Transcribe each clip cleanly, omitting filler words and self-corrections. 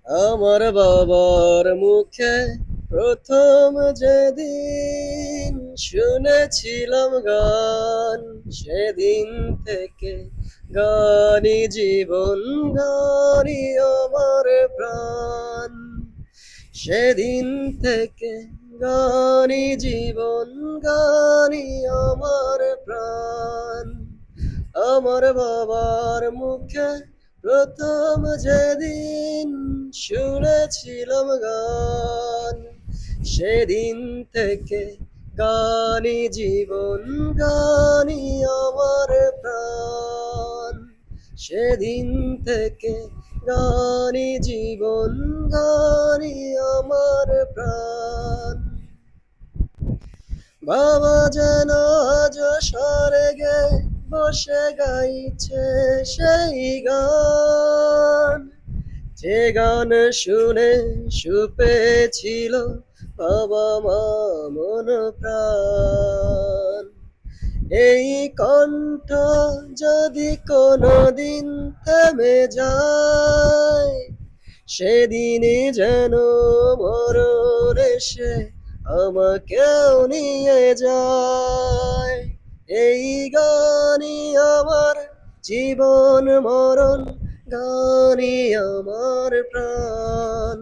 আমার বাবার মুখে প্রথম যেদিন শুনেছিলাম গান, সেদিন থেকে গানই জীবন, গানই আমার প্রাণ। সেদিন থেকে গানই জীবন, গানই আমার প্রাণ। আমার বাবার মুখে প্রথম যেদিন শুনেছিলাম গান, সেদিন থেকে গানই জীবন, গানই আমার প্রাণ। সেদিন থেকে গানই জীবন, গানই আমার প্রাণ। বাবা যেন আজ স্বর্গে বসে গাইছে সেই গান, যে গান শুনে সুপেছিল বাবা মা মন প্রাণ। এই কণ্ঠ যদি কোনোদিন থেমে যায়, সেদিনই যেন মরণ এসে আমাকেও নিয়ে যায়। এই গানই আমার জীবন মরণ, গানই আমার প্রাণ।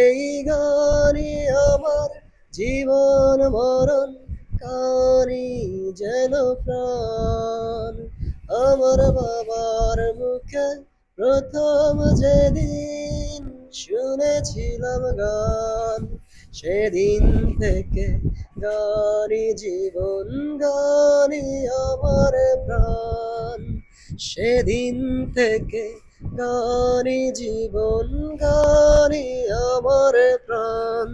এই গানই আমার জীবন মরণ, গানই যেন প্রাণ। আমার বাবার মুখে প্রথম যেদিন শুনেছিলাম গান, সেদিন থেকে গানই জীবন, গানই আমার প্রাণ। সেদিন থেকে গানই জীবন, গানই আমার প্রাণ।